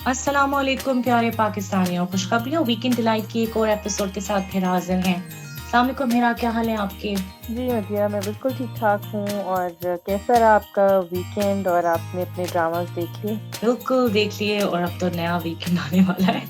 अस्सलामुअलैकुम प्यारे पाकिस्तानियों, खुशखबरियों वीकेंड डिलाइट की एक और एपिसोड के साथ फिर हाजिर हैं। अस्सलाम वालेकुम मेरा, क्या हाल है आपके? जी मदिया, मैं बिल्कुल ठीक-ठाक हूँ। और कैसा रहा आपका वीकेंड और आपने अपने ड्रामास देख लिए? बिल्कुल देख लिए और अब तो नया वीकेंड आने वाला है।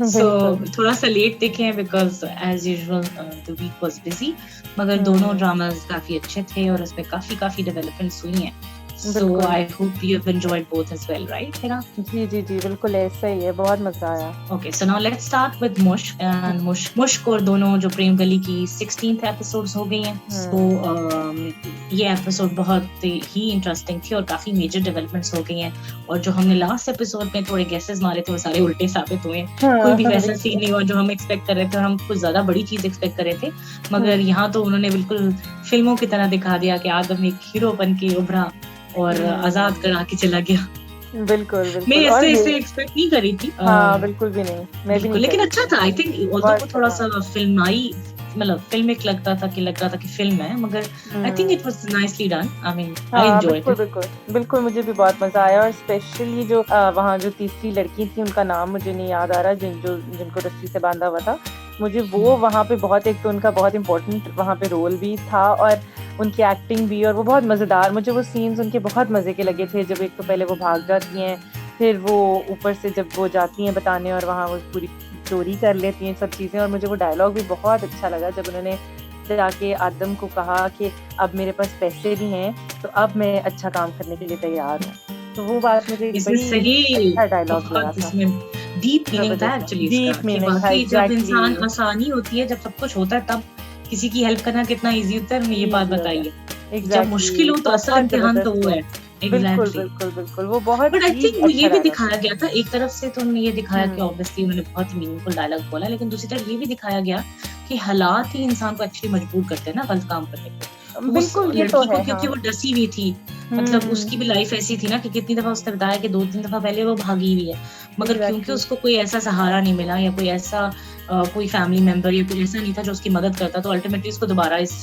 सो बिल्कुल। थोड़ा सा लेट देखे हैं because as usual the week was busy, मगर दोनों हुँ, ड्रामास काफी अच्छे थे और उसमें काफी काफी डेवलपमेंट्स हुई हैं। सो बिल्कुल। I hope you have enjoyed both as well, right मेरा? जी, जी, जी, बिल्कुल ऐसा ही है, बहुत मज़ा आया। Okay, so now let's start with मुश्क हुँ, एंड मुश्क और दोनों जो प्रेम गली की 16th एपिसोड्स हो गई हैं। सो हुँ, ये एपिसोड बहुत ही इंटरेस्टिंग थी और काफी मेजर डेवलपमेंट्स हो गई हैं। और जो हमने लास्ट एपिसोड में थोड़े गेसेस मारे थे वो सारे उल्टे साबित हुए हैं। कोई हाँ, भी वैसा सीन बिल्कुल। नहीं हुआ जो हम एक्सपेक्ट कर रहे थे और हम कुछ ज्यादा बड़ी चीज एक्सपेक्ट कर रहे थे। हुँ, मगर यहाँ तो उन्होंने बिल्कुल फिल्मों की तरह दिखा दिया कि आदम एक हीरो बन के उभरा और आजाद हुँ, करा के चला गया। बिल्कुल, मैं बिल्कुल। और ऐसे हे इसे एक्सपेक्ट नहीं करी थी। हाँ, बिल्कुल भी नहीं, मैं भी बिल्कुल, नहीं लेकिन करी अच्छा थी। था। आई थिंक ऑल्दो बहुत वो अच्छा था। थोड़ा-सा फ़िल्माई, मतलब फ़िल्मिक लग रहा था कि फ़िल्म है, मगर I think it hmm. Was nicely done. I mean I हाँ, एन्जॉयड बिल्कुल, इट। बिल्कुल। बिल्कुल, मुझे भी बहुत मज़ा आया। और स्पेशली जो वहाँ जो तीसरी लड़की थी, उनका नाम मुझे नहीं याद आ रहा, जिनको रस्सी से बाँधा हुआ था। मुझे वो वहाँ पे बहुत, एक तो उनका बहुत इम्पोर्टेंट वहाँ पे रोल भी था, और उनकी एक्टिंग भी, और वो बहुत मज़ेदार, मुझे वो सीन्स उनके बहुत मज़े के लगे थे। जब एक तो पहले वो भाग जाती हैं, फिर वो ऊपर से जब वो जाती हैं बताने, और वहाँ वो पूरी चोरी कर लेती हैं सब चीज़ें। और मुझे वो डायलॉग भी बहुत अच्छा लगा जब उन्होंने जाके आदम को कहा कि अब मेरे पास पैसे भी हैं, तो अब मैं अच्छा काम करने के लिए तैयार हूँ। तो वो बात मुझे इसमें बड़ी सही अच्छा डायलॉग लगा बहुत था। इसमें डीप मीनिंग था ज़बरदस्त एक्चुअली इसका, डीप कि मीनिंग था, वाक़ई जब एग्ज़ैक्टली। इंसान आसानी होती है, जब सब कुछ होता है, तब किसी की हेल्प करना कितना ईज़ी होता है, हमने ये बात ईज़ी बताई होता है। है। जब मुश्किल एग्ज़ैक्टली, हो तो असल बहुत इम्तिहान तो ज़बरदस्त वो है। है। बिल्कुल, एग्ज़ैक्टली। बिल्कुल, बिल्कुल, वो बहुत बट आई ही थिंक वो ये अच्छा भी डायलॉग था। दिखाया गया था, एक तरफ से तो उन्होंने ये दिखाया कि हुँ, ऑब्वियसली उन्होंने बहुत ही मीनिंगफुल डायलॉग बोला, लेकिन दूसरी तरफ ये भी दिखाया गया कि हालात ही इंसान को एक्चुअली मजबूर करते हैं ना गलत काम करने पे। उस बिल्कुल ये तो लड़की को है, क्योंकि हाँ। वो डसी हुई थी, मतलब उसकी हुँ, भी लाइफ ऐसी थी ना कि कितनी दफ़ा उसने बताया कि 2-3 दफ़ा पहले वो भागी हुई है। मगर क्योंकि एग्ज़ैक्टली। उसको कोई ऐसा सहारा नहीं मिला या कोई ऐसा कोई फैमिली मेंबर या कोई ऐसा नहीं था जो उसकी मदद करता, तो अल्टीमेटली उसको दोबारा इस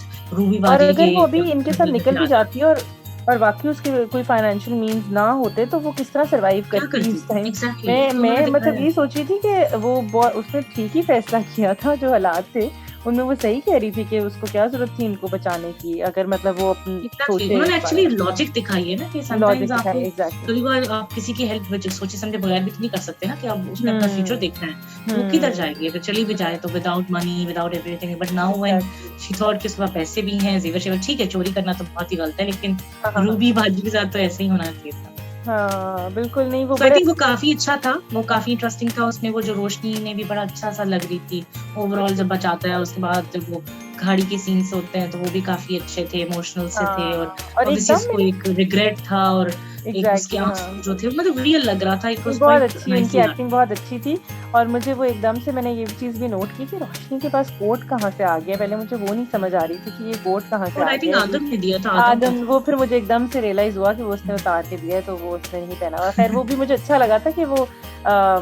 और रूबीबाजी अगर के वो अभी इनके साथ दलदल में निकल फिर आ भी जाता। जाती, और वाक़ई उसके कोई फाइनेंशियल मीन्स ना होते, तो वो किस तरह सर्वाइव क्या करती करती? उस टाइम। एग्ज़ैक्टली, मैं तो उन्होंने मैं मतलब दिखाया। ये सोच रही थी कि वो उसने ठीक ही फैसला किया था, जो हालात थे, उनमें वो सही कह रही थी कि उसको क्या ज़रूरत थी इनको बचाने की, अगर मतलब वो एग्ज़ैक्टली, सोचे उन्होंने इस बारे एक्चुअली में। लॉजिक दिखाई है ना कि समटाइम्स लॉजिक आपको दिखाया, एग्ज़ैक्टली। कभी बार आप किसी की हेल्प वजह सोचे समझे बगैर भी तो नहीं कर सकते ना कि अब उसने अपना फ्यूचर हुँ, देखना है। तो वो किधर हुँ, जाएगी? अगर चली भी जाए तो without money, without everything. But now when exactly. She thought कि उसके पास पैसे भी हैं, ज़ेवर-शेवर ठीक है, चोरी करना तो बहुत ही गलत है, लेकिन हाँ, हाँ, हाँ। रूबी बाजी के साथ तो ऐसे ही होना चाहिए था। हाँ, बिल्कुल नहीं, वो सो आई बड़े थिंक वो काफ़ी अच्छा था, वो हाँ, काफ़ी इंटरेस्टिंग था, उसमें वो जो रोशनी ने भी बड़ा अच्छा-सा लग रही थी। ओवरऑल बिल्कुल। जब बचाता है उसके बाद जब वो गाड़ी के सीन्स होते हैं तो वो भी काफ़ी अच्छे थे, इमोशनल से थे और हाँ, और ऑब्वियसली एकदम उसको मैंने एक रिग्रेट था और एक उसकी एग्ज़ैक्टली, आँसू हाँ। जो थे मतलब रियल लग रहा था। इट नहीं, वाज़ बहुत क्वाइट अच्छी उनकी नाइसली डन। एक्टिंग बहुत अच्छी थी। और मुझे वो एकदम से मैंने ये चीज़ भी नोट की कि रोशनी के पास कोट कहाँ से आ गया? पहले मुझे वो नहीं समझ आ रही थी कि ये कोट कहाँ से और आ आई थिंक गया है अभी। आदम ने दिया था, आदम का आदम, था। वो फिर मुझे एकदम से रियलाइज़ हुआ कि वो उसने उतार के दिया है, तो वो उसने नहीं पहना हुआ। ख़ैर वो भी मुझे अच्छा लगा था कि वो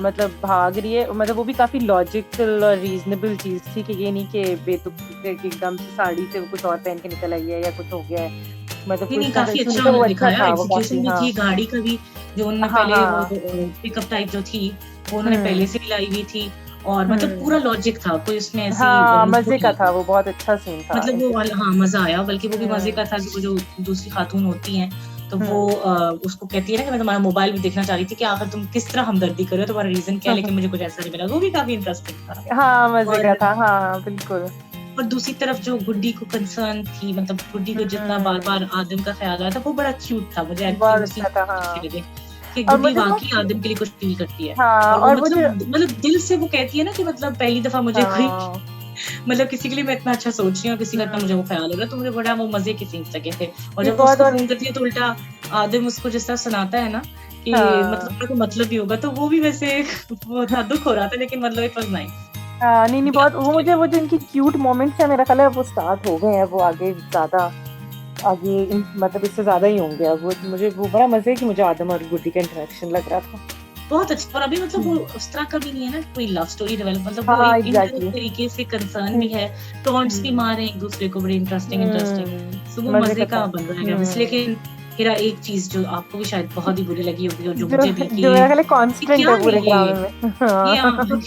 मतलब भाग रही है, मतलब वो भी काफ़ी लॉजिकल और रीज़नेबल चीज़ थी, कि ये नहीं कि बेतुकी के एकदम से साड़ी से वो कुछ और पहन के निकल आई है या कुछ हो गया है। मतलब नहीं, कुछ नहीं, ना काफ़ी अच्छा सुनकर वो उन्होंने अच्छा दिखाया, था, वो एग्ज़ीक्यूशन काफ़ी, भी हाँ। थी, गाड़ी का भी जो उन्होंने हाँ, पहले वो हाँ। पिकअप टाइप जो थी, वो उन्होंने पहले हुँ, से ही लाई हुई थी और मतलब पूरा हुँ। लॉजिक था, कोई उसमें ऐसी हाँ, लूप मज़े का नहीं था, थी। वो बहुत अच्छा सीन था, मतलब वो वाला इंटरेस्टिंग। हाँ, मज़ा आया, बल्कि वो भी मज़े का हुँ, था कि वो जो दूसरी खातून होती हैं, तो वो हुँ। उसको कहती है ना कि मैं तुम्हारा मोबाइल भी देखना चाह रही थी कि आखिर तुम किस तरह हमदर्दी कर रहे हो, तुम्हारा रीज़न क्या है? लेकिन मुझे कुछ ऐसा नहीं मिला, वो भी काफ़ी इंटरेस्टिंग था। हाँ, मज़े और का था, हाँ, बिल्कुल। दूसरी तरफ जो गुड्डी को कंसर्न थी, मतलब गुड्डी को जितना हुँ, बार-बार आदम का ख़्याल आया था, वो बड़ा क्यूट था। मुझे एक्चुअली बहुत वो अच्छा सीन्स था, बहुत अच्छे हाँ। लगे कि और गुड्डी मुझे वाक़ई तो आदम के लिए कुछ फ़ील करती है। हाँ, और वो और मुझे मतलब दिल से वो कहती है ना कि मतलब पहली दफ़ा मुझे कोई हाँ, मतलब किसी के लिए मैं इतना अच्छा सोच रही हूँ और किसी का इतना मुझे वो हुँ, ख़्याल हो रहा है, तो मुझे बड़ा वो मज़े के सीन्स लगे थे। और ये जब वो बहुत, उसको और फ़ोन करती है तो उल्टा आदिम उसको जिस तरह सुनाता है ना कि मतलब हाँ, तेरे को मतलब ही होगा, तो वो भी वैसे वो था, दुःख हो रहा था लेकिन मतलब इट वाज़ नाइस। हाँ, नहीं, नहीं, मुझे बहुत काफ़ी वो, अच्छी मुझे लगी। वो जो इनकी क्यूट मोमेंट्स हैं, मेरा ख़्याल है वो स्टार्ट हो गए हैं, वो आगे ज़्यादा आगे मतलब इससे ज़्यादा ही होंगे अब। वो मुझे वो बड़ा मज़े की, मुझे आदम और गुड्डी का इंटरेक्शन लग रहा था। बहुत अच्छा। और अभी मतलब वो हुँ। उस तरह का भी नहीं है ना कि कोई लव स्टोरी डेवलप, मतलब वो हाँ, एक एग्ज़ैक्टली। इनडायरेक्ट तरीके से कंसर्न हुँ, भी है, टॉन्ट्स भी हुँ, मार रहे हैं एक-दूसरे को, बड़ी इंटरेस्टिंग इंटरेस्टिंग। हुँ, सो वो मज़े मज़े का का था। बन रहा है अब इस, लेकिन हुँ, मेरा एक चीज जो आपको भी शायद बहुत ही बुरी लगी होगी और जो जो मुझे भी कि जो मेरा ख्याल है ये कांस्टेंट क्या है पूरे है ड्रामे में। ये हाँ। आप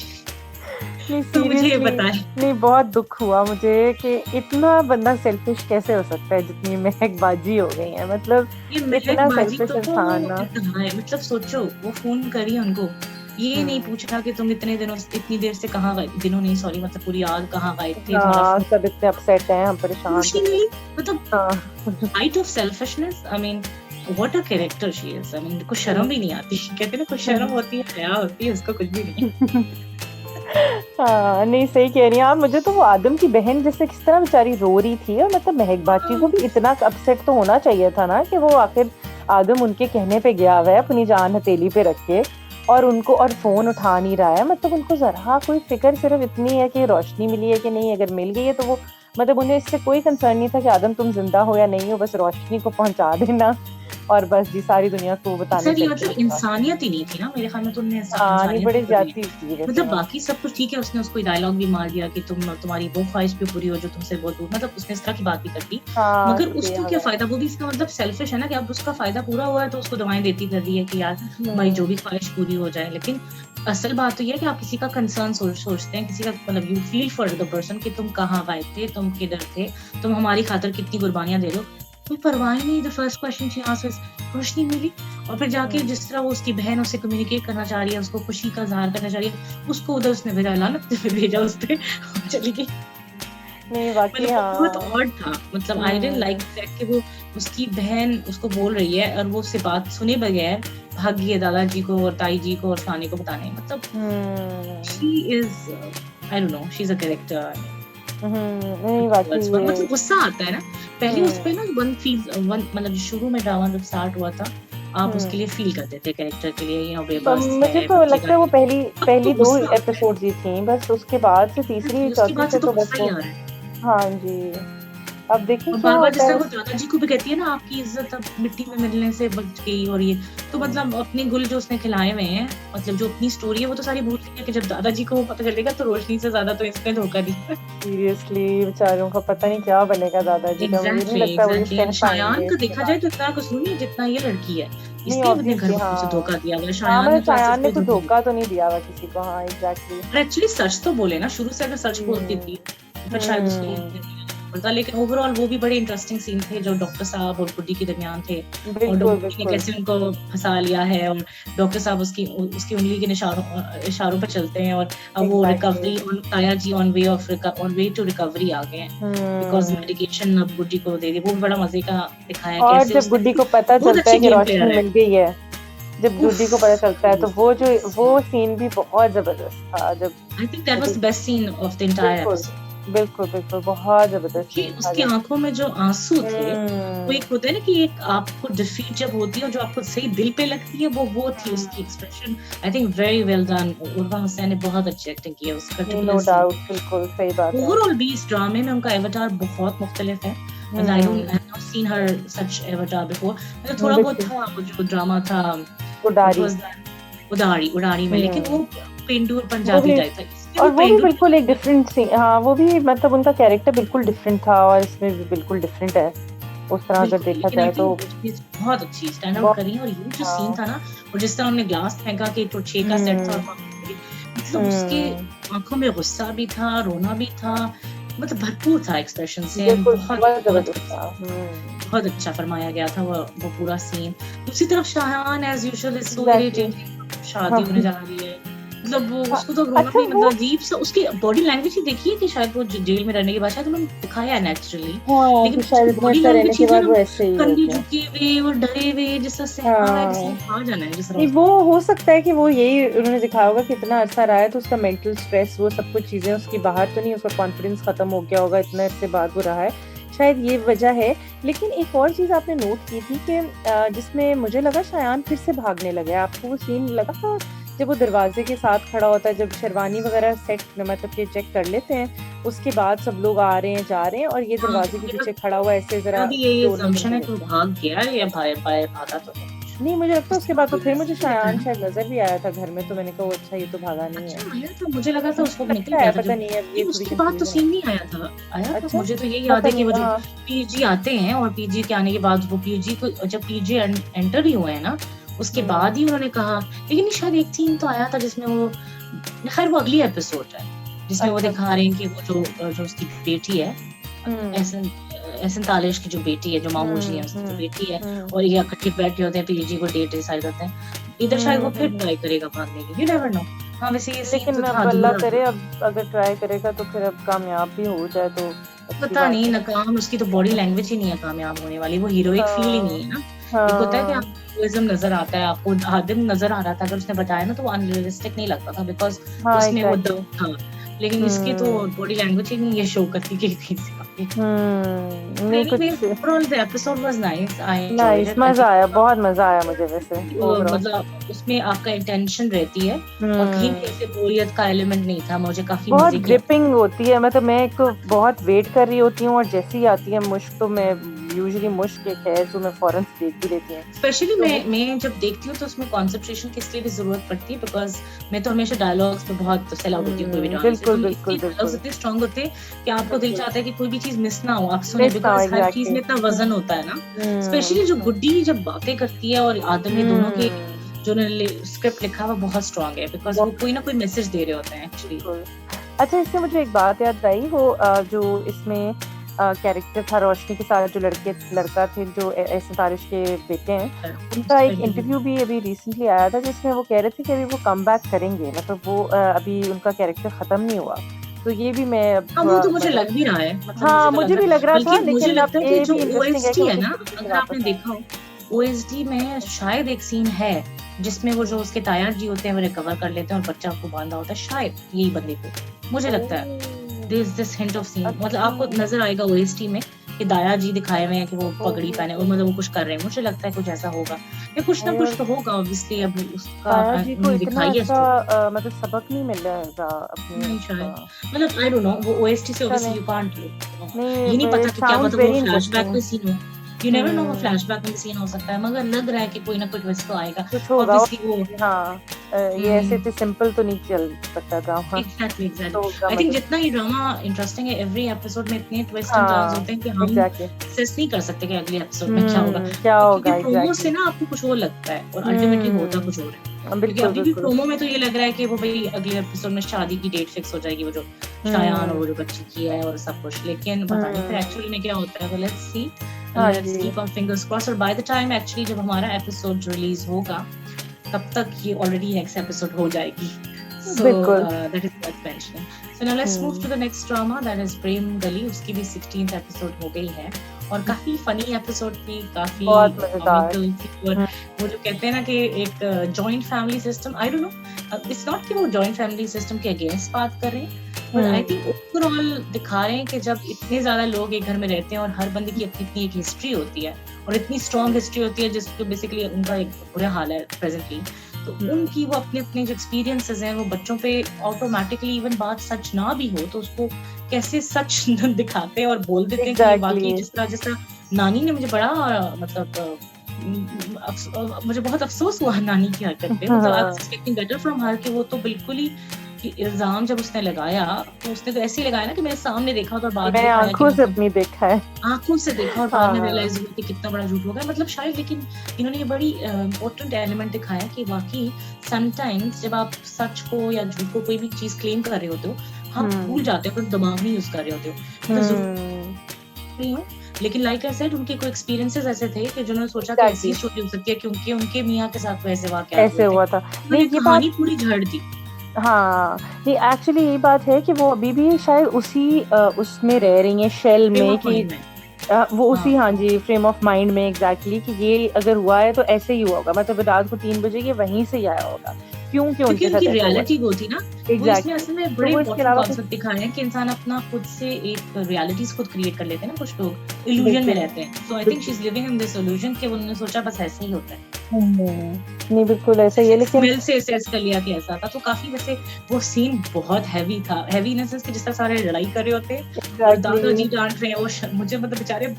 नहीं तो मुझे ये सीरियसली, बताएं। नहीं बहुत दुख हुआ मुझे कि इतना बंदा सेल्फिश कैसे हो सकता है, जितनी महकबाजी हो गई है, मतलब ये महक इतना बाजी सेल्फिश तो इंसान ना। कहाँ है, मतलब सोचो वो फोन करी उनको, ये नहीं हम्म। पूछना कि तुम इतनी देर से कहाँ गए, दिनों नहीं सॉरी मतलब पूरी रात कहाँ गायब थे, तुम्हारा हाँ फोन सब इतने अपसेट हैं, हम परेशान कुछ थे। ही नहीं, मतलब हाँ। Height of selfishness, I mean what a character she is, I mean कुछ शर्म भी नहीं आती, कहते हैं ना कुछ शर्म होती है, हया होती है, उसको कुछ भी नहीं। हाँ नहीं सही कह रही हैं आप। मुझे तो वो आदम की बहन जैसे किस तरह बेचारी रो रही थी, और मतलब महक बाची को भी इतना अपसेट तो होना चाहिए था ना, कि वो आखिर आदम उनके कहने पे गया हुआ है अपनी जान हथेली पे रख के, और उनको और फोन उठा नहीं रहा है, मतलब उनको जरा कोई फिक्र सिर्फ इतनी है कि रोशनी मिली है कि नहीं, अगर मिल गई है तो वो मतलब उन्हें इससे कोई कंसर्न नहीं था कि आदम तुम जिंदा हो या नहीं हो, बस रोशनी को पहुंचा देना और बस जी सारी दुनिया को बताने सर ये चल मतलब पड़ेगा। इंसानियत ही नहीं थी ना मेरे ख्याल में, तो उनने हाँ नहीं इंसानियत ही बड़े कभी नहीं ज्यादती की। थी वैसे मतलब वो। बाकी सब कुछ ठीक है, उसने उसको डायलॉग भी मार दिया कि तुम्हारी वो ख्वाहिश भी पूरी हो जो तुमसे बहुत दूर, मतलब उसने इस तरह की बात भी कर दी, हाँ मगर कि उसको क्या हमें। फायदा, वो भी इसका मतलब सेल्फिश है ना कि अब उसका फायदा पूरा हुआ है तो उसको दवाएं देती कर रही है कि यार भाई जो भी ख्वाहिश पूरी हो जाए, लेकिन असल बात तो ये है कि आप किसी का कंसर्न सोचते हैं, किसी का मतलब you feel for the person कि तुम कहाँ गायब थे, तुम किधर थे, तुम हमारी खातिर कितनी कुर्बानियां दे दो, कोई परवाह ही नहीं। The first question she asked Roshni मिली, और फिर जाके जिस तरह वो उसकी बहन उससे कम्युनिकेट करना चाह रही है, उसको खुशी का इजहार करना चाह रही है, उसको उधर उसने भेजा, लानत पे भेजा उस पे चली गई। नहीं बाकी मतलब वो बहुत हाँ। ऑड था, मतलब आई डिडंट लाइक दैट कि वो उसकी बहन उसको बोल रही है और वो उससे बात सुने बगैर भाग गई है दादाजी को और ताई जी को और फलाने को बताने, मतलब she is I don't know, she is a character. नहीं बाकी ये। मतलब गुस्सा आता है ना पहले उस हम्म। पे ना, वन मतलब शुरू में ड्रामा जब स्टार्ट हुआ था आप उसके लिए फील करते थे कैरेक्टर के लिए, बेबस मुझे है तो बच्चे का लगता है वो दिल। पहली अब तो पहली दो गुस्सा आता है, एपिसोड ही थी बस, उसके बाद से तीसरी उसके चौथी बाद से से तो तो बस गुस्सा ही वो। आ रहा है। हाँ जी। अब देखें और क्या बार बार होता जिस है तरह वो इस। दादाजी को भी कहती है ना आपकी इज्जत अब मिट्टी में मिलने से बच गई, और ये तो मतलब अपने गुल जो उसने खिलाए हुए हैं, मतलब जो अपनी स्टोरी है वो तो सारी भूल गई है कि जब दादाजी को वो पता चलेगा तो रोशनी से ज्यादा तो इसने धोखा दिया। सीरियसली बेचारों का पता नहीं क्या बनेगा दादाजी का, मुझे नहीं लगता वो ये एग्जैक्टली एंड सह शायान पाएंगे का इसके देखा बाद। जाए तो इतना कसूर नहीं है जितना ये लड़की है, नहीं इसलिए अपने घर ऑब्वियसली वालों से हाँ। धोखा दिया गया, हाँ शायान ने मतलब तो ऐसे शायान ने कोई तो धोखा नहीं धोखा तो नहीं दिया हुआ किसी को, हाँ एग्जैक्टली। दिया, एक्चुअली सच तो बोले ना शुरू से, अगर सच बोलती हम्म। थी तो फिर शायद उसको पड़ता, लेकिन ओवरऑल वो भी बड़े इंटरेस्टिंग सीन थे जो डॉक्टर साहब और गुड्डी के दरमियान थे, और बिल्कुल गुड्डी ने बिल्कुल। कैसे उनको फंसा लिया है, और डॉक्टर साहब उसकी उसकी उंगली के इशारों पर चलते हैं, और अब वो एग्जैक्टली। रिकवरी ताया जी ऑन वे टू रिकवरी आ गए हैं, बिकॉज मेडिकेशन अब गुड्डी को दे दी, वो भी बड़ा मजे का दिखाया और कैसे जब उसने, गुड्डी को पता बहुत चलता अच्छी है कि गेम रोशनी प्लेयर है। मिल गई है, जब गुड्डी को पता चलता है तो वो जो वो आई सीन भी बहुत जबरदस्त था, जब think that was goody. The best scene of the entire बिल्कुल एपिसोड, बिल्कुल बिल्कुल बहुत जबरदस्त कि सीन था उसकी जब। आंखों में जो आंसू थे, वो एक हम्म। होता है ना कि एक आपको डिफीट जब होती है और जो आपको सही दिल पे लगती है, वो थी उसकी expression. I think very well done, Urwa Hussain ने बहुत अच्छी एक्टिंग की है उस नहीं नो पर्टिकुलर सीन। डाउट बिल्कुल सही बात है। ओवरऑल भी इस ड्रामे में उनका एवटार बहुत मुख्तलिफ है, मतलब I have not seen her such avatar before, मतलब थोड़ा बहुत बिल्कुल। था वो जो ड्रामा था, what Udaari. Was that, Udaari में, लेकिन वो पेंडू और वो पंजाबी भी, टाइप था, इसमें और वो वो भी पेंडू बिल्कुल एक डिफरेंट सी, हाँ वो भी मतलब उनका कैरेक्टर बिल्कुल डिफरेंट था, और इसमें भी बिल्कुल डिफरेंट है उस तरह अगर बिल्कुल, देखा लेकिन आई जाए तो। थिंक बहुत अच्छी स्टैंड आउट बहुत। करी है, और ये जो सीन हाँ। था ना, और जिस तरह उन्होंने ग्लास फेंका कि तो 6 का सेट था और हम्म। 5 की, मतलब उसके आंखों में गुस्सा भी था, रोना भी था, मतलब भरपूर था एक्सप्रेशन से, बिल्कुल बहुत बहुत बहुत जबरदस्त था। बहुत अच्छा फरमाया गया था वो पूरा सीन। दूसरी तरफ Shahan as usual is so exactly. Irritating, शादी हाँ। होने जा रही है, मतलब वो हाँ, उसको तो रोना अच्छा भी, वो। मतलब अजीब सा उसकी बॉडी लैंग्वेज ही देखिए कि शायद वो जेल में रहने के बाद शायद उन्होंने दिखाया है नेचुरली, हाँ लेकिन कि उसकी शायद इतना बॉडी अच्छा रहने लैंग्वेज के चीजें बाद ना, वो ऐसे ही हो कंधे गया। झुके हुए और डरे हुए, जैसा सहमा रहा है, जैसे हाँ खा जाना है, जिस तरह नहीं वो उसको। हो सकता है कि वो यही उन्होंने दिखाया होगा कि इतना अरसा रहा है तो उसका मेंटल स्ट्रेस वो सब कुछ चीजें उसकी बाहर तो नहीं, उसका कॉन्फिडेंस खत्म हो गया होगा, इतने अरसे बाद वो रहा है, शायद ये वजह है। लेकिन एक और चीज आपने नोट की थी कि जिसमें मुझे लगा शायान फिर से भागने लगा, आपको वो सीन लगा था जब वो दरवाजे के साथ खड़ा होता है, जब शेरवानी वगैरह सेट मतलब कि चेक कर लेते हैं, उसके बाद सब लोग आ रहे हैं जा रहे हैं और ये हाँ दरवाजे के मेरा पीछे खड़ा हुआ ऐसे मेरा जरा भी यही डोरने assumption बनके है कि वो देखता है। भाग गया या भागा तो नहीं। नहीं मुझे लगता है उसके बाद तो फिर मुझे ऐसा लगा शायान ना। शायद नजर भी आया था घर में, तो मैंने कहा वो अच्छा ये तो भागा नहीं है। अच्छा आया था, मुझे लगा था उस वक़्त निकल लगता है गया था पता जब, नहीं, अब ये नहीं थोड़ी उसके बाद तो कंफ्यूजन है। सीन नहीं आया था। आया था, अच्छा मुझे तो यही याद पता है कि नहीं वो जो हाँ। पीजी आते हैं और पीजी के आने के बाद वो पीजी को जब पीजी एंटर ही हुए हैं ना, उसके बाद ही उन्होंने कहा, लेकिन शायद एक सीन तो आया था जिसमें वो, खैर वो अगली एपिसोड है, जिसमें वो अच्छा दिखा रहे हैं कि वो जो उसकी बेटी है, हम्म एहसन एहसन तालिश की जो बेटी है, जो मामू जी हैं, उसकी जो हम्म बेटी है, हम्म और ये इकट्ठे बैठे होते हैं, पीजी को डेट डिसाइड करते हैं। इधर शायद वो फिर हम्म। ट्राई करेगा भागने की, यू नेवर नो। हाँ, वैसे ये सीन लेकिन तो था अब अल्लाह अधूरा। करे, अब अगर ट्राई करेगा तो फिर अब कामयाब भी हो जाए तो अच्छी पता बात नहीं है। नाकाम, उसकी तो बॉडी लैंग्वेज ही नहीं है कामयाब होने वाली, वो हीरोइक फील ही नहीं है हाँ ना। एक होता है कि हाँ आपको हीरोइज्म नज़र आता है, आपको आदिम नज़र आ रहा था, अगर उसने बताया ना तो वो अनरियलिस्टिक नहीं लगता था, बिकॉज़ हाँ उसमें वो एग्जैक्टली। दम था। लेकिन इसकी तो हम्म बॉडी लैंग्वेज ही नहीं ये शो करती कि किसी का भी। नहीं एनीवेज़ कुछ overall the episode was nice, I enjoyed nice, it. I मजा थिंक आया, बहुत मजा आया मुझे वैसे ओवरऑल। मतलब उसमें आपका इंटेंशन रहती है, और कहीं हम्म से बोरियत का एलिमेंट नहीं था, मुझे काफ़ी बहुत मज़े किया। ग्रिपिंग होती है, मतलब मैं एक तो बहुत वेट कर रही होती हूँ और जैसे ही आती है मुश्क तो मैं यूजुअली मुश्क एक है जो मैं फौरन से देख भी लेती हूँ। स्पेशली तो वो मैं जब देखती हूँ तो उसमें कंसंट्रेशन की इसलिए भी ज़रूरत पड़ती है, बिकॉज़ मैं तो हमेशा डायलॉग्स पे बहुत सेल आउट होती हूँ कोई भी ड्रामे से। तो बिल्कुल इतने बिल्कुल डायलॉग्स बिल्कुल इतने स्ट्रॉन्ग होते हैं कि आपको दिल बिल्कुल चाहता है कि कोई भी चीज़ मिस ना हो, आप सुने, मिस ना हो बिकॉज़ हर चीज़ एग्जैक्टली। में इतना वज़न होता है ना। स्पेशली जो गुड्डी जब बातें करती है और आदम, ये दोनों के जो उन्होंने स्क्रिप्ट लिखा है वो बहुत स्ट्रॉन्ग है, बिकॉज़ वो कोई ना कोई मैसेज दे रहे होते हैं एक्चुअली। बिल्कुल। अच्छा इससे मुझे एक बात याद आई, वो जो इसमें कैरेक्टर था रोशनी के साथ जो लड़का थे जो एहसन तारिश के बेटे हैं, उनका एक इंटरव्यू भी अभी रिसेंटली आया था जिसमें वो कह रहे थे कि अभी वो कम बैक करेंगे, मतलब वो अभी उनका कैरेक्टर खत्म नहीं हुआ। तो ये भी मैं अब हाँ, वो थोड़ा तो मुझे मतलब लग भी रहा है, मतलब मुझे हाँ तो लग मुझे रहा भी है, लग रहा था, बल्कि मुझे लेकिन अब लगता है कि ये जो भी इंटरेस्टिंग है कि ओएसटी वो है किस ना, तरीके से अगर आपने वापस आए। देखा हो, ओएसडी में शायद एक सीन है जिसमें वो जो उसके ताया जी होते हैं वो रिकवर कर लेते हैं और बच्चा को बांधा होता है, शायद यही बंदे को, मुझे लगता है। Oh there is this hint of scene, मतलब अच्छा आपको नजर आएगा ओएसटी में कि दाया जी दिखाए हुए हैं कि वो पगड़ी पहने और ओह मतलब वो कुछ कर रहे हैं, मुझे लगता है कुछ ऐसा होगा, या कुछ ना कुछ और तो होगा ऑब्वियसली, अब उसका ताया जी को उन्होंने इतना दिखाई है अच्छा स्टोरी। मतलब सबक नहीं मिल रहा अपने नहीं उसका। शायद, मतलब आई डोंट नो, वो ओएसटी से चले ऑब्वियसली यू कांट, नहीं ये नहीं पता इट कि क्या साउंड्स पता वो वेरी फ्लैशबैक इंटरेस्टिंग। में सीन हो, यू नेवर नो, वो हम्म फ्लैशबैक में सीन हो सकता है, मगर लग रहा है कि कोई ना कोई ट्विस्ट तो आएगा कुछ होगा और ऑब्वियसली वो। हाँ ये ऐसे हम्म, इतने सिंपल तो नहीं चल सकता ड्रामा, एग्जैक्टली तो एग्जैक्टली। होगा आई थिंक मजा। जितना ये ड्रामा इंटरेस्टिंग है, एवरी एपिसोड में इतने ट्विस्ट एंड टर्न्स हाँ होते हैं कि हम एग्जैक्टली। असेस नहीं कर सकते कि अगले एपिसोड में क्या होगा, क्या क्योंकि होगा प्रोमो से एग्जैक्टली। ना आपको कुछ और लगता है और अल्टीमेटली होता कुछ और है। क्योंकि बिल्कुल अभी भी बिल्कुल। प्रोमो में तो ये लग रहा है कि वो भाई अगले एपिसोड में शादी की डेट फिक्स हो जाएगी, वो जो शायान और वो जो बच्ची की है और सब कुछ, लेकिन पता नहीं फिर हम्म एक्चुअली में क्या होता है, तो लेट्स सी, हाँ लेट्स जी कीप आवर फिंगर्स क्रॉस। और बाय द टाइम एक्चुअली जब हमारा एपिसोड रिलीज होगा, तब तक ये ऑलरेडी नेक्स्ट एपिसोड हो जाएगी। So बिल्कुल। that is worth mentioning. So now let's move to the next drama, that is प्रेम गली। उसकी भी 16th एपिसोड हो गई है और काफी फनी एपिसोड थी, काफी बहुत मजेदार। कॉमिकल थी, और वो जो कहते हैं ना कि एक joint family system, I don't know, it's not कि वो जॉइंट फैमिली सिस्टम के अगेंस्ट बात कर रहे हैं, बट आई थिंक ओवरऑल दिखा रहे हैं कि जब इतने ज्यादा लोग एक घर में रहते हैं और हर बंदे की अपनी अपनी एक हिस्ट्री होती है और इतनी स्ट्रॉन्ग हिस्ट्री होती है जिसको बेसिकली उनका एक बुरा हाल है प्रेजेंटली, तो उनकी वो अपने अपने जो एक्सपीरियंसेस हैं वो बच्चों पे ऑटोमेटिकली, इवन बात सच ना भी हो तो उसको कैसे सच दिखाते हैं और बोल देते हैं कि ये वाकई, जिस तरह नानी ने मुझे बड़ा मतलब मुझे बहुत अफसोस हुआ नानी की हरकत पे, मतलब I was expecting better from her, कि वो तो बिल्कुल ही कि इल्जाम जब उसने लगाया तो उसने तो ऐसे ही लगाया ना कि मेरे सामने देखा और बाद में मैंने आंखों से अपनी देखा है, आंखों से देखा और बाद में रियलाइज हुआ कि कितना बड़ा झूठ हो गया, मतलब शायद। लेकिन इन्होंने ये बड़ी इम्पोर्टेंट एलिमेंट दिखाया कि वाकई समटाइम्स जब आप सच को या झूठ को कोई भी चीज क्लेम कर रहे होते हो, हम भूल जाते हो, अपना दिमाग नहीं यूज कर रहे होते हो, मतलब जरूर नहीं हो, लेकिन लाइक आई सेड उनके कोई एक्सपीरियंसेस ऐसे थे कि जिन्होंने सोचा कि ऐसी स्टोरी हो सकती है क्योंकि उनके मियाँ के साथ वैसे वाकया ऐसे हुआ था। नहीं, ये कहानी पूरी झड़ दी। हाँ नहीं एक्चुअली यही बात है कि वो अभी भी शायद उसी उसमें रह रही हैं शेल में कि वो उसी हाँ जी फ्रेम ऑफ माइंड में एग्जैक्टली कि ये अगर हुआ है तो ऐसे ही हुआ होगा, मतलब रात को 3 बजे ये वहीं से ही आया होगा, क्योंकि उनके साथ उनकी रियलिटी वो थी ना, वो इसमें असल में बड़े इम्पोर्टेंट कॉन्सेप्ट दिखाए हैं कि इंसान अपना खुद से एक रियलिटीज खुद क्रिएट कर लेते हैं ना, कुछ लोग इल्यूजन में रहते हैं, so I think she is living in this illusion कि उन्होंने सोचा बस ऐसे ही होता है। नहीं बिल्कुल ऐसा ही है, लेकिन स्मेल से असेस कर लिया कि ऐसा था, तो काफी वैसे वो सीन बहुत हैवी था, हैवी इन द सेंस कि जिस तरह सारे लड़ाई कर रहे होते और दादाजी एग्जैक्टली डांट रहे हैं, मुझे मतलब बेचारे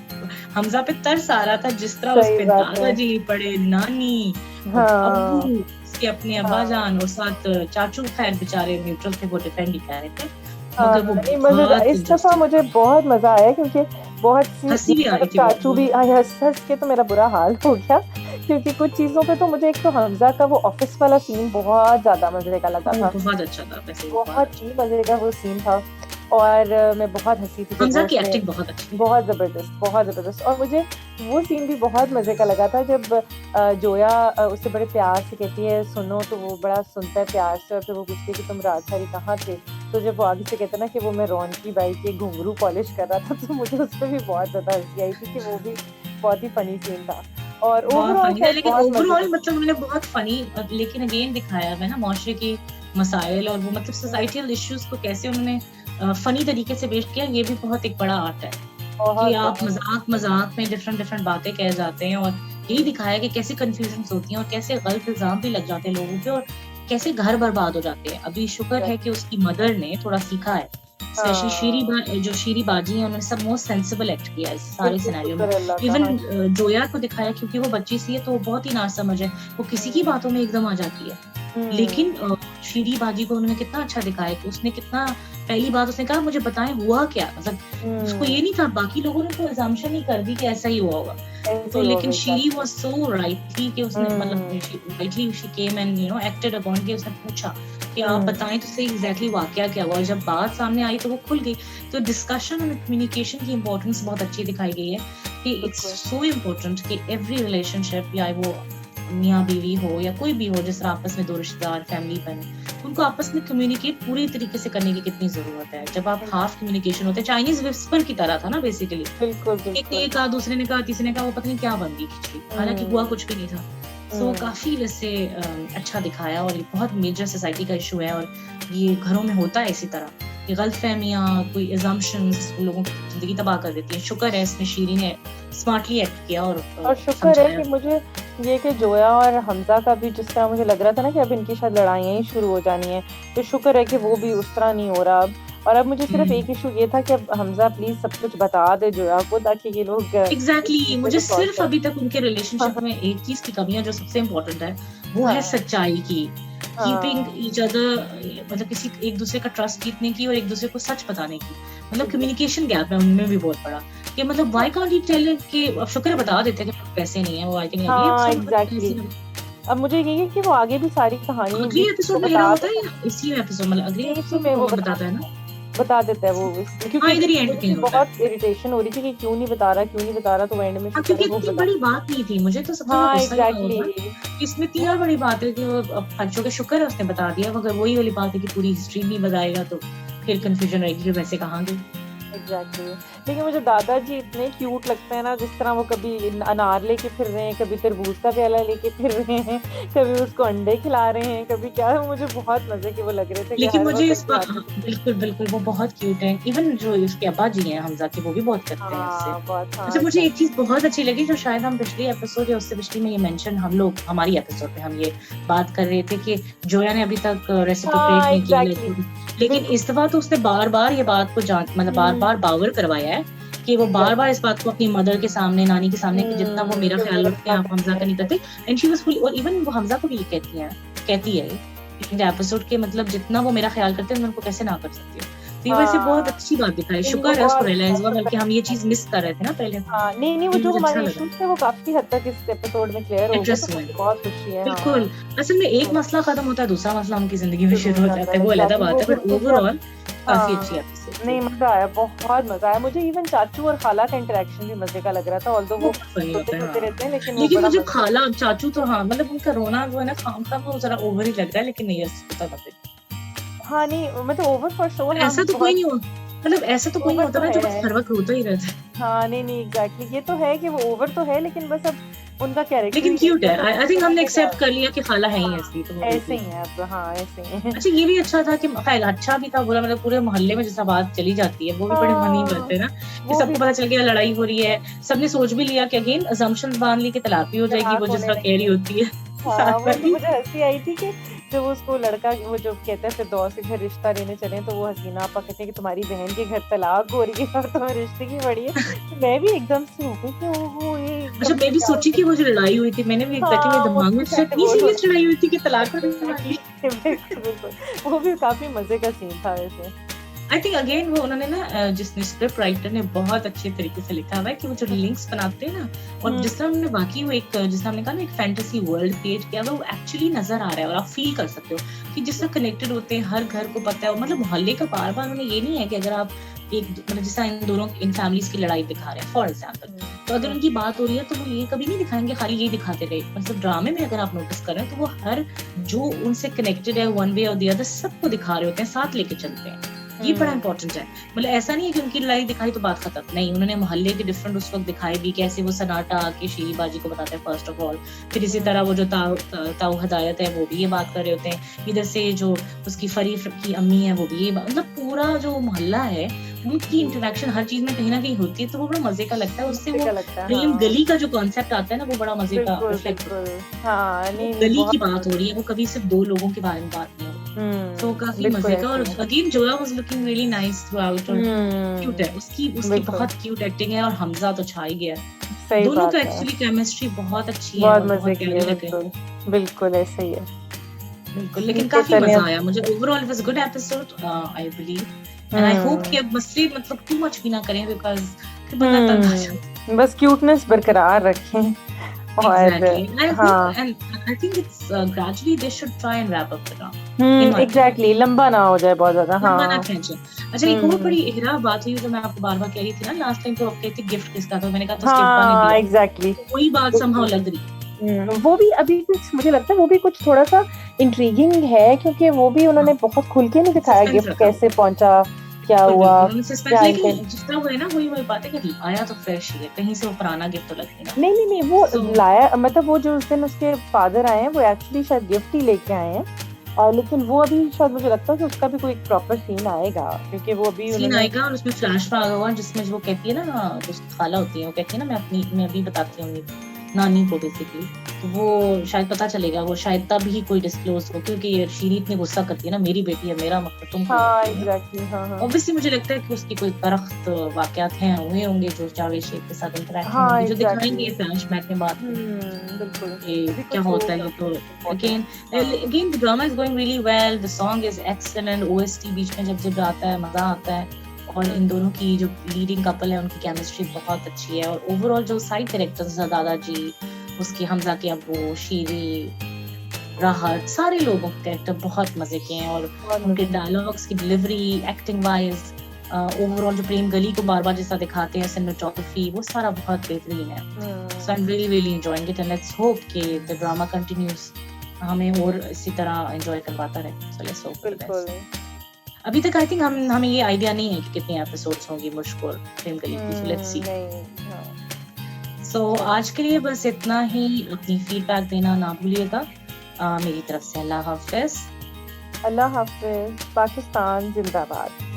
हमजा पे तरस आ रहा था, जिस तरह उस सही पे बात है। दादाजी पड़े, नानी, अब्बू, हाँ उसके अपने अब्बा हाँ जान और साथ चाचू, खैर बेचारे न्यूट्रल थे, वो डिफेंड ही कर रहे थे, हाँ, मगर वो नहीं मजेदार, बहुत इस दफा इंटरेस्टिंग, मुझे बहुत मजा आया क्योंकि बहुत सी हंसी भी आ मतलब रही थी चाचू बहुत। भी हंस हंस के तो मेरा बुरा हाल हो गया, क्योंकि कुछ चीजों पे तो मुझे, एक तो हमजा का वो ऑफिस वाला सीन बहुत ज्यादा मजे का लगा वो था, बहुत अच्छा था, वैसे वो बहुत बहुत अच्छा। ही मजे का वो सीन था। और मैं बहुत हंसी थी जब हमजा वो की उसने, एक्टिंग बहुत अच्छी है। बहुत जबरदस्त, बहुत जबरदस्त। और मुझे वो सीन भी बहुत मजे का लगा था जब जोया उससे बड़े प्यार से कहती है सुनो, तो वो बड़ा सुनता है प्यार से, और फिर वो पूछती है कि तुम रात भरी कहाँ थे, तो जब वो आगे से कहता है ना कि वो मैं रौनकी बाई के घुंघरू पॉलिश कर रहा था, तो मुझे उस पर भी बहुत ज्यादा हंसी आई थी कि वो भी बहुत ही फनी सीन था। और बहुत ओवरऑल फनी था, खैर लेकिन बहुत मजे ओवरऑल का। मतलब उन्होंने बहुत फनी, लेकिन अगेन दिखाया है ना माशरे की मसाइल और वो मतलब सोसाइटल इश्यूज को कैसे उन्होंने फनी तरीके से पेश किया, ये भी बहुत एक बड़ा आर्ट है कि बहुत आप बहुत मजाक मजाक में डिफरेंट डिफरेंट बातें कह जाते हैं, और यही दिखाया कि कैसे कंफ्यूजन होती हैं और कैसे गलत इल्जाम भी लग जाते हैं लोगों पे, और कैसे घर बर्बाद हो जाते हैं। अभी शुक्र है कि उसकी मदर ने थोड़ा सीखा है, स्पेशली हाँ जो शीरी बाजी है, उन्होंने सब मोस्ट सेंसिबल एक्ट किया है इस सारे बिल्कुल, सिनेरियो में। शुक्र अल्लाह का। हाँ इवन जी। जोया को दिखाया, क्योंकि वो बच्ची सी है तो वो बहुत ही ना समझ है, वो किसी की हम्म बातों में एकदम आ जाती है, हम्म लेकिन शीरी बाजी को उन्होंने कितना अच्छा दिखाया कि उसने कितना, पहली बात उसने कहा मुझे बताएं हुआ क्या, मतलब उसको ये हम्म, नहीं था, बाकी लोगों ने तो assumption ही कर दी कि ऐसा ही हुआ होगा, ऐसे तो ही लेकिन होगा शीरी एग्जैक्टली। वाज सो राइट थी कि उसने मतलब hmm rightly she came and acted upon, कि उसने पूछा कि आप हम्म बताएं तो सही एग्जैक्टली वाकया क्या हुआ, और जब बात सामने आई तो वो खुल गई। तो डिस्कशन और कम्युनिकेशन की इंपॉर्टेंस बहुत अच्छी दिखाई गई है कि इट्स बिल्कुल सो इम्पोर्टेंट कि एवरी रिलेशनशिप, या वो मियाँ बीवी हो या कोई भी हो, जिस तरह आपस में दो रिश्तेदार फैमिली बने, उनको आपस में कम्युनिकेट पूरी तरीके से करने की कितनी जरूरत है। जब आप हाफ कम्युनिकेशन होते हैं, चाइनीज विस्पर की तरह था ना बेसिकली, बिल्कुल एक ने बिल्कुल। ये कहा, दूसरे ने कहा, तीसरे ने कहा, वो पता नहीं क्या बन गई खिचड़ी, हालांकि हुआ हम्म कुछ भी नहीं था। सो हम्म काफी वैसे अच्छा दिखाया, और ये बहुत मेजर सोसाइटी का इशू है, और ये घरों में होता है इसी तरह, ये गलतफहमियां, कोई assumptions लोगों की जिंदगी तबाह कर देती है। शुक्र है इसमें शीरी ने स्मार्टली एक्ट किया और और शुक्र है समझाया। कि मुझे ये कि जोया और हमजा का भी, जिस तरह मुझे लग रहा था ना कि अब इनकी शायद लड़ाइयाँ ही शुरू हो जानी है, तो शुक्र है कि वो भी उस तरह नहीं हो रहा अब। और अब मुझे सिर्फ एक इशू ये था कि अब हमजा प्लीज सब कुछ बता दे जोया को, ताकि ये लोग इस एग्जैक्टली मसले मुझे को सॉल्व सिर्फ कर। अभी तक उनके रिलेशनशिप में एक चीज की कमी है जो सबसे इम्पोर्टेंट है, वो है हाँ सच्चाई की, कीपिंग हाँ ईच अदर, मतलब किसी एक दूसरे का ट्रस्ट जीतने की और एक दूसरे को सच बताने की, मतलब एग्जैक्टली कम्युनिकेशन गैप है उनमें भी बहुत बड़ा, कि मतलब व्हाई कांट यू टेल कि अब शुक्र है बता देते हैं कि पैसे नहीं है, वो आई थिंक अगले हाँ एपिसोड में एग्जैक्टली। अब मुझे यही है कि वो आगे भी सारी कहानी अगले को एपिसोड में कह रहा बता होता है देता या इसी एपिसोड, मतलब अगले है, इसी एपिसोड में वो में बता बताता है ना। देता है, बता देता है वो हाँ क्योंकि इधर ही एंड मुझे कहीं भी होता है। बहुत इरिटेशन हो रही थी कि क्यों नहीं बता रहा, क्यों नहीं बता रहा, तो एंड में हाँ, शुक्र क्योंकि है वो इतनी बता। बड़ी बात नहीं थी, मुझे तो सबसे ज्यादा हाँ गुस्सा ही आया होगा एग्जैक्टली। इसमें, इतनी और बड़ी बात है कि वो अब बच्चों के शुक्र है उसने बता दिया, मगर वही वाली बात है कि पूरी हिस्ट्री नहीं बताएगा तो फिर कंफ्यूजन रहेगी कि वैसे कहाँ गई। एग्जैक्टली लेकिन मुझे दादाजी इतने क्यूट लगते हैं ना, जिस तरह वो कभी अनार लेके फिर रहे हैं, कभी तरबूज का प्याला लेके फिर रहे हैं, कभी उसको अंडे खिला रहे हैं, कभी क्या, मुझे बहुत मजे के वो लग रहे थे कि लेकिन हर मुझे वक्त इस उनके बात, हाथ हाँ, में। बिल्कुल बिल्कुल वो बहुत क्यूट है, इवन जो उसके अब्बा जी हैं हमजा के, वो भी बहुत करते हैं उससे। हाँ बहुत, हाँ अच्छा, मुझे एक एग्जैक्टली। चीज बहुत अच्छी लगी जो शायद हम पिछली एपिसोड या उससे पिछली में ये मेंशन, हम लोग हमारी एपिसोड में हम ये बात कर रहे थे कि जोया ने अभी तक रेसिप्रोकेट हाँ नहीं किया एग्जैक्टली लेकिन बिल्कुल। इस दफा तो उसने बार बार ये बात को जान, मतलब बार बार हम्म बावर करवाया है कि वो बार बार एग्जैक्टली। इस बात को अपनी मदर के सामने, नानी के सामने, कि जितना वो मेरा कि ख्याल मेरा रखते हैं इतना आप हमजा करते का हैं नहीं करते। Exactly. And she was full, और इवन वो हमजा को भी ये कहती है एपिसोड के, मतलब जितना वो मेरा ख्याल करते हैं मैं उनको कैसे ना कर सकती हूँ। तो ये वैसे बहुत हाँ अच्छी बात दिखाई, नहीं वो शुक्र है उसको बहुत रियलाइज हुआ, बहुत बल्कि शुक्र हम ये है। चीज मिस कर रहे थे ना पहले, हाँ नहीं नहीं, वो ये जो मुझे अच्छा हमारे लगा। इश्यूज थे वो काफी हद तक इस एपिसोड में क्लियर हो गए, तो एड्रेस हुए, मुझे बहुत खुशी है। बिल्कुल। हाँ असल में एक तो मसला खत्म होता है, दूसरा मसला उनकी जिंदगी में शुरू हो शुरू हो जाता जाता है, है वो अलग एग्जैक्टली, वो बात है, बट बिल्कुल कि अब ओवरऑल काफी अच्छी हाँ एपिसोड थी। नहीं मजा आया, बहुत मजा आया मुझे। इवन चाचू और खाला का इंटरेक्शन भी मजे का लग रहा था, ऑल्दो वो वो बहुत फनी छोटे होता है, छोटे हाँ। रहते हैं लेकिन वो लेकिन बड़ा मुझे मजे का। खाला चाचू तो, हाँ मतलब उनका रोना जो है ना खाम का, वो जरा ओवर ही लग रहा है, लेकिन नहीं ऐसा होता था। हाँ नहीं मतलब ओवर फॉर शोर, हाँ ऐसा तो कोई बहुत नहीं हो, मतलब ऐसा तो कोई नहीं ओवर होता तो ना जो बस है। हर वक्त रोता ही रहता है। हाँ नहीं नहीं एग्जैक्टली ये तो है कि वो ओवर तो है, लेकिन बस अब उनका कैरेक्टर लेकिन ही क्यूट है, एकदम आई थिंक हमने मजेदार एक्सेप्ट कर है। लिया कि खाला है ही हाँ, ऐसी, तो वो ऐसे बिल्कुल। ही है अब, हाँ ऐसे ही है। अच्छा ये भी अच्छा था कि खैर अच्छा भी था बुरा, मतलब पूरे मोहल्ले में जैसा बात चली जाती है वो भी बड़ी फनी बात हाँ, है ना, कि वो भी सबको पता चल गया लड़ाई हो रही है, सबने सोच भी लिया कि अगेन असम्पशंस बांध ली कि तलाक भी हो जाएगी, तलाक वो जिस होने तरह कह रही लगी है। होती है हाँ, साथ वो जो वाली। मुझे हँसी आई थी कि जब उसको लड़का वो जो कहता है फिरदौस के घर रिश्ता लेने चले तो वो हसीना आपा कहते हैं कि तुम्हारी बहन के घर तलाक हो रही है और तुम्हें रिश्ते की पड़ी है। तो मैं भी एकदम से हो गई कि ओहो ये अच्छा एकदम मैं से भी क्या हो सोची कि गया। वो जो लड़ाई हुई थी, मैंने भी एग्जैक्टली मेरे हाँ, दिमाग में उसकी अच्छा शायद इतनी डिवोर्स सीरियस होने लड़ाई वाली हुई थी कि तलाक होने वाली। एग्जैक्टली बिल्कुल, बिल्कुल। वो भी काफ़ी मज़े का सीन था वैसे। आई थिंक अगेन वो उन्होंने ना जिसने स्क्रिप्ट राइटर ने बहुत अच्छे तरीके से लिखा हुआ है कि वो जो हुँ, लिंक्स बनाते हैं ना, और हुँ, जिस तरह उन्होंने बाकी वो एक जिस तरह हमने कहा ना एक फैंटेसी वर्ल्ड क्रिएट किया हुआ है, वो एक्चुअली नजर आ रहा है और आप फील कर सकते हो कि जिस तरह कनेक्टेड होते हैं, हर घर को पता है, और मतलब मोहल्ले का बार बार उन्होंने ये नहीं है कि अगर आप एक मतलब जिस तरह इन दोनों इन फैमिलीज की लड़ाई दिखा रहे हैं फॉर एग्जाम्पल, हुँ, तो अगर हुँ, उनकी बात हो रही है तो वो ये कभी नहीं दिखाएंगे खाली यही दिखाते रहे, मतलब ड्रामे में अगर आप नोटिस करें तो वो हर जो उनसे कनेक्टेड है वन वे और द अदर सबको दिखा रहे होते हैं, साथ लेके चलते हैं। ये बड़ा हुँ, इंपॉर्टेंट है, मतलब ऐसा नहीं है कि उनकी लड़ाई दिखाई तो बात खत्म, नहीं उन्होंने मोहल्ले के डिफरेंट उस वक्त दिखाए भी, कैसे वो सन्नाटा आके शेरी बाजी को बताते हैं फर्स्ट ऑफ ऑल, फिर इसी तरह हुँ, वो जो ताऊ हदायत है वो भी ये बात कर रहे होते हैं, इधर से जो उसकी फरीफ की अम्मी है वो भी ये मतलब पूरा जो मोहल्ला है उनकी जी, इंटरेक्शन हर चीज में कहीं ना कहीं होती है, तो वो बड़ा मजे का लगता है, उससे मज़े वो का लगता है, प्रेम हाँ। गली का जो कॉन्सेप्ट आता है ना वो बड़ा मजे का बिल्कुल, रिफ्लेक्ट होता बिल्कुल। हाँ, है, वो नहीं, नहीं गली की बहुत बात हो रही है, वो कभी सिर्फ दो लोगों के बारे में बात नहीं हो रही। तो काफी बिल्कुल मजे का, ऐसे और ही है। Again Zoya was looking really nice through out, और क्यूट है, उसकी उसकी बिल्कुल, बहुत क्यूट एक्टिंग है, और हमजा तो छा ही गया है। सही दोनों बात का है। एक्चुअली केमिस्ट्री बहुत अच्छी है बहुत और मज़े बहुत की है, प्यारे लगे। बिल्कुल। बिल्कुल, ऐसे ही है। बिल्कुल, लेकिन ठीक है, काफी चलें मजा अब आया मुझे, overall it was a good episode I believe, and I hope कि हुँ, अब मसले मतलब टू मच भी ना करें, बिकॉज़ फिर बंदा तंग आ जाता बस क्यूटनेस बरकरार रखें है। और एग्जैक्टली, आई होप हाँ, and I think it's gradually they should try and wrap up the drama in my opinion, exactly लंबा ना हो जाए बहुत ज़्यादा, लंबा ना हाँ। खींचे। अच्छा एक और हुँ, बड़ी इहरा बात हुई जो मैं आपको बार-बार कह रही थी ना लास्ट टाइम, तो आप कहती गिफ्ट किसका था, मैंने कहा तो उसके अब्बा ने हाँ, दिया, एग्ज़ैक्टली, तो वही बात समहाउ बिल्कुल। लग रही है। वो भी अभी कुछ मुझे लगता है वो भी कुछ थोड़ा-सा इंट्रिगिंग है क्योंकि वो भी हाँ, उन्होंने बहुत खुल के नहीं दिखाया सस्पेंस गिफ्ट रखा हुआ कैसे है। पहुँचा, क्या बिल्कुल, हुआ, बिल्कुल, उन्होंने सस्पेंस, क्या लेकिन इंटेंट जिस तरह वो है ना वही बात है कि आया तो फ्रेश ही है, कहीं से वो पुराना गिफ्ट तो लग नहीं रहा। नहीं, नहीं, नहीं, वो सो लाया मतलब वो जो उस दिन उसके फादर आए हैं, वो एक्चुअली शायद गिफ्ट ही लेके आए हैं लेकिन वो अभी शायद मुझे लगता है कि उसका भी कोई प्रॉपर सीन आएगा क्योंकि वो अभी सीन उन्होंने आएगा और उसमें फ्लैशबैक होगा जिसमें वो कहती है ना, जो उसकी खाला होती है वो कहती है ना मैं अभी बताती हूँ नानी को बेसिकली, तो वो शायद पता चलेगा, वो शायद तब ही कोई डिस्क्लोज हो, क्योंकि ये शीरी इतनी गुस्सा करती है ना, मेरी बेटी है मेरा मतलब तुम क्यों हाँ, करती हो ना। एग्ज़ैक्टली हाँ, हाँ। ऑब्वियसली मुझे लगता है कि उसकी कोई तलख़ वाक़यात हैं हुए होंगे जो जावेद शेख के साथ इंटरेक्शन हाँ, होगी, जो एग्ज़ैक्टली दिखाएँगे फ्लैशबैक में बाद में बिल्कुल। कि अभी क्या कुछ होता होगा है। तो इम्पोर्टेंट अगेन हाँ। Again the drama is going really well, the song is excellent, OST बीच में जब आता है मज़ा आता है, और हुँ, इन दोनों की जो लीडिंग कपल है उनकी केमिस्ट्री बहुत अच्छी है, और ओवरऑल जो साइड कैरेक्टर्स हैं दादाजी, उसके हमज़ा के अब्बू, शीरी, राहत, सारे लोगों के कैरेक्टर बहुत मज़े के हैं, और बहुत उनके मज़े की डायलॉग्स की डिलीवरी, एक्टिंग वाइज़ ओवरऑल जो प्रेम गली को बार-बार जैसा दिखाते हैं, सिनेमेटोग्राफी वो सारा बहुत बेहतरीन है। So I'm really really enjoying it, and let's hope कि the drama continues, हमें और इसी तरह एंजॉय करवाता रहे। So let's hope for the बिल्कुल। best. अभी तक आई थिंक हमें ये आइडिया नहीं है कि कितने एपिसोड्स होंगी मुश्क और प्रेम गली की, so let's see. नहीं, हाँ। So आज के लिए बस इतना ही, अपनी फीडबैक देना ना भूलिएगा। मेरी तरफ से अल्लाह हाफ़िज़। अल्लाह हाफ़िज़, पाकिस्तान ज़िंदाबाद।